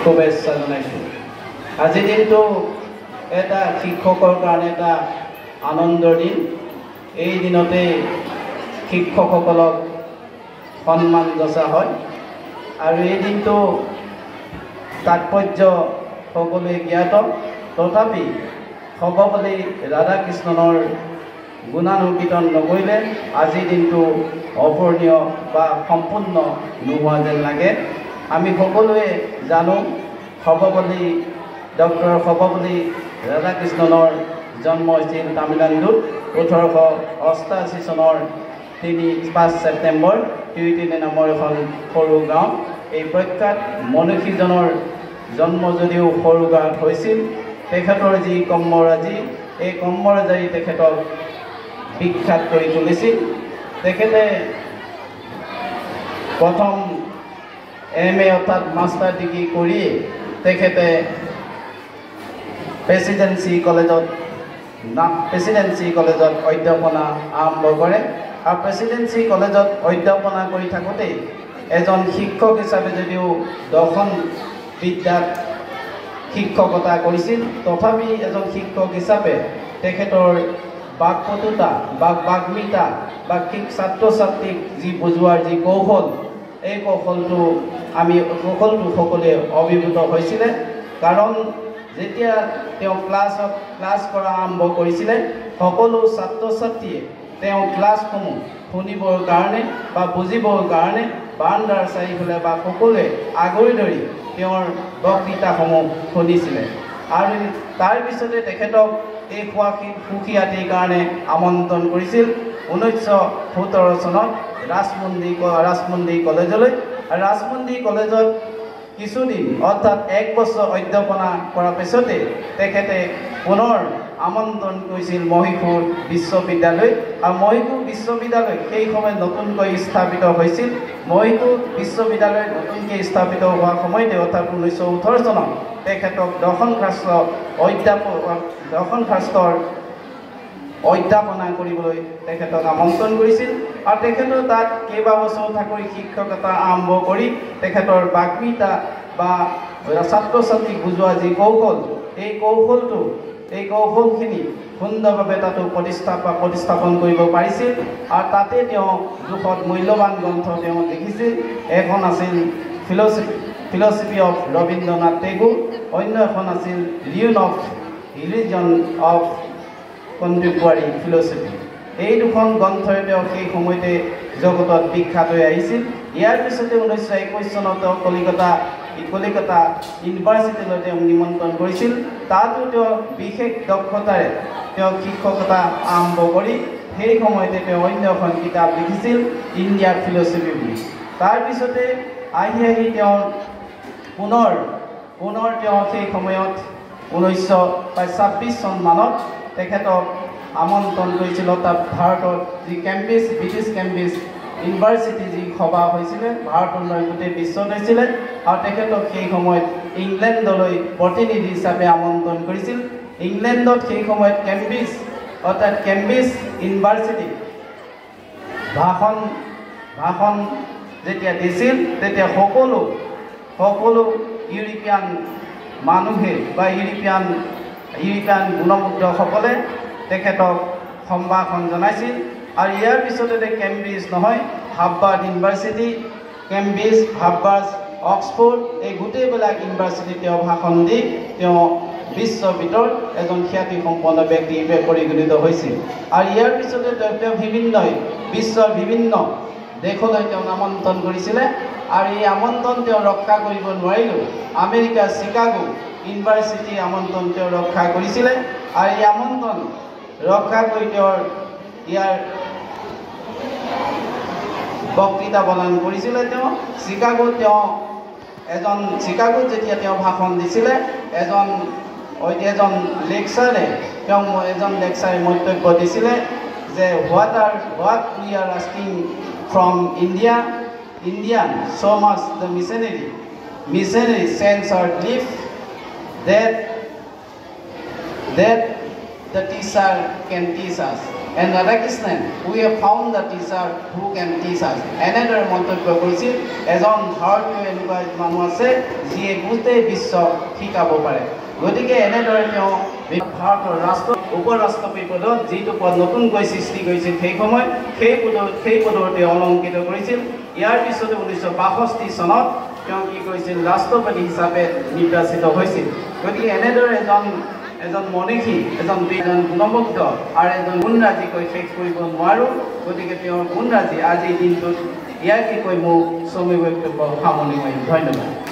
শুভেচ্ছা জনাইছোঁ। আজি দিনটো এটা শিক্ষকৰ কাৰণে এটা আনন্দৰ দিন। এই দিনতে শিক্ষকসকলক সন্মান যচা হয় আৰু এই দিনটো তাৎপৰ্য সকলোৱে জ্ঞাত। তথাপি সৰ্বপল্লী ৰাধাকৃষ্ণনৰ গুণানুকীৰ্তন নকৰিলে আজিৰ দিনটো অপূৰণীয় বা সম্পূৰ্ণ নোহোৱা যেন লাগে। আমি সকলোৱে জানো সৰ্বপল্লী ডক্টৰ সৰ্বপল্লী ৰাধাকৃষ্ণনৰ জন্ম হৈছিল তামিলনাডুত 1888 চনৰ 5 ছেপ্টেম্বৰ তিৰুতিনি নামৰ এখন সৰু গাঁও। এই প্ৰখ্যাত মনীষীজনৰ জন্ম যদিও সৰু গাঁৱত হৈছিল, তেখেতৰ যি কৰ্মৰাজি, এই কৰ্মৰাজি তেখেতক বিখ্যাত কৰি তুলিছিল। তেখেতে প্ৰথম MA অৰ্থাৎ মাষ্টাৰ ডিগ্ৰী কৰি তেখেতে প্ৰেচিডেঞ্চি কলেজত অধ্যাপনা আৰম্ভ কৰে আৰু প্ৰেচিডেঞ্চি কলেজত অধ্যাপনা কৰি থাকোঁতেই এজন শিক্ষক হিচাপে যদিও দৰ্শন বিদ্যাত শিক্ষকতা কৰিছিল, তথাপি এজন শিক্ষক হিচাপে তেখেতৰ বাকপটুতা বাগ্মিতা বা ছাত্ৰ ছাত্ৰীক যি বুজোৱাৰ যি কৌশল, এই কৌশলটো সকলোৱে অভিভূত হৈছিলে। কাৰণ যেতিয়া তেওঁ ক্লাছ কৰা আৰম্ভ কৰিছিলে, সকলো ছাত্ৰ ছাত্ৰীয়ে তেওঁ ক্লাছসমূহ শুনিবৰ কাৰণে বা বুজিবৰ কাৰণে বাৰান্দাৰ চাৰিওফালে বা সকলোৱে আগুৰি ধৰি তেওঁৰ বক্তৃতাসমূহ শুনিছিলে। আৰু তাৰ পিছতে তেখেতক এই সুখিয়াতিৰ কাৰণে আমন্ত্ৰণ কৰিছিল 1917 চনত ৰাজমন্দিৰ কলেজলৈ। আৰু ৰাজমন্দিৰ কলেজত কিছুদিন অৰ্থাৎ 1 বছৰ অধ্যাপনা কৰাৰ পিছতে তেখেতে পুনৰ আমন্ত্ৰণ কৰিছিল মহীশূৰ বিশ্ববিদ্যালয়। আৰু মহীশূৰ বিশ্ববিদ্যালয় সেই সময়ত নতুনকৈ স্থাপিত হৈছিল। মহীশূৰ বিশ্ববিদ্যালয় নতুনকৈ স্থাপিত হোৱাৰ সময়তে অৰ্থাৎ 1918 চনত তেখেতক দৰ্শন শাস্ত্ৰৰ অধ্যাপনা কৰিবলৈ তেখেতক আমন্ত্ৰণ কৰিছিল। আৰু তেখেতৰ তাত কেইবাবছৰ চাকৰি শিক্ষকতা আৰম্ভ কৰি তেখেতৰ বাগ্মিতা বা ছাত্ৰ ছাত্ৰীক বুজোৱা যি কৌশল, এই কৌশলখিনি সুন্দৰভাৱে তাতো প্ৰতিস্থাপন কৰিব পাৰিছিল। আৰু তাতে তেওঁ 2 মূল্যৱান গ্ৰন্থ তেওঁ লিখিছিল। এখন আছিল ফিলচফি অফ ৰবীন্দ্ৰনাথ টেগুৰ, অন্য এখন আছিল ৰিলিজন অফ কণ্টেম্পৰাৰী ফিলচফি। এই 2খন গ্ৰন্থই তেওঁ সেই সময়তে জগতত বিখ্যাত হৈ আহিছিল। ইয়াৰ পিছতে 1921 চনত তেওঁ কলিকতা ইউনিভাৰ্চিটিলৈ তেওঁ নিমন্ত্ৰণ কৰিছিল। তাতো তেওঁ বিশেষ দক্ষতাৰে তেওঁ শিক্ষকতা আৰম্ভ কৰি সেই সময়তে তেওঁ অন্য এখন কিতাপ লিখিছিল, ইণ্ডিয়াৰ ফিলচফি বুলি। তাৰপিছতে আহি তেওঁ পুনৰ তেওঁ সেই সময়ত 1926 চনমানত তেখেতক আমন্ত্ৰণ কৰিছিল। তাত ভাৰতত যি ব্ৰিটিছ কেম্ব্ৰিজ ইউনিভাৰ্চিটি যি সভা হৈছিলে, ভাৰতৰ গোটেই বিশ্বত হৈছিলে, আৰু তেখেতক সেই সময়ত ইংলেণ্ডলৈ প্ৰতিনিধি হিচাপে আমন্ত্ৰণ কৰিছিল। ইংলেণ্ডত সেই সময়ত কেম্ব্ৰিজ ইউনিভাৰ্চিটি ভাষণ যেতিয়া দিছিল, তেতিয়া সকলো ইউৰোপীয়ান মানুহে বা ইউৰোপীয়ান গুণমুগ্ধসকলে তেখেতক সম্ভাষণ জনাইছিল। আৰু ইয়াৰ পিছতে কেম্ব্ৰিজ নহয়, Harvard university, Cambridge, Harvard, Oxford, এই গোটেইবিলাক ইউনিভাৰ্চিটিত তেওঁ ভাষণ দি তেওঁ বিশ্বৰ ভিতৰত এজন খ্যাতিসম্পন্ন ব্যক্তি হিচাপে পৰিগণিত হৈছিল। আৰু ইয়াৰ পিছতে তেওঁ বিশ্বৰ বিভিন্ন দেশলৈ তেওঁ আমন্ত্ৰণ কৰিছিলে। আৰু এই আমন্ত্ৰণ তেওঁ ৰক্ষা কৰিব নোৱাৰিলেও আমেৰিকাৰ চিকাগো ইউনিভাৰ্চিটিৰ আমন্ত্ৰণ তেওঁ ৰক্ষা কৰিছিলে। আৰু এই আমন্ত্ৰণ ৰক্ষা কৰি ইয়াৰ বক্তৃতা প্ৰদান কৰিছিলে। তেওঁ চিকাগোত যেতিয়া তেওঁ ভাষণ দিছিলে, এজন লেকচাৰে মন্তব্য দিছিলে যে what we are asking from Indian so much the missionary sense our belief that the teacher can teach us. and Radhakrishnan, we have found the teacher who can teach us. Another মন্তব্য কৰিছিল এজন ভাৰতীয় এনেকুৱা মানুহ আছে যিয়ে গোটেই বিশ্ব শিকাব পাৰে গতিকে এনেদৰে তেওঁ ভাৰতৰ উপৰাষ্ট্ৰপতি পদত যিটো পদ নতুনকৈ সৃষ্টি কৰিছিল সেই পদত তেওঁ অলংকৃত কৰিছিল ইয়াৰ পিছতে 1962 চনত তেওঁ কি কৰিছিল ৰাষ্ট্ৰপতি হিচাপে নিৰ্বাচিত হৈছিল গতিকে এনেদৰে এজন মনীষী এজন গুণমুগ্ধ আৰু এজন গুণৰাজী কৈ শেষ কৰিব নোৱাৰোঁ গতিকে তেওঁৰ গুণৰাজী আজিৰ দিনটোত ইয়াকে কৈ মোক চমু বক্তব্য সামৰণি মাৰিম ধন্যবাদ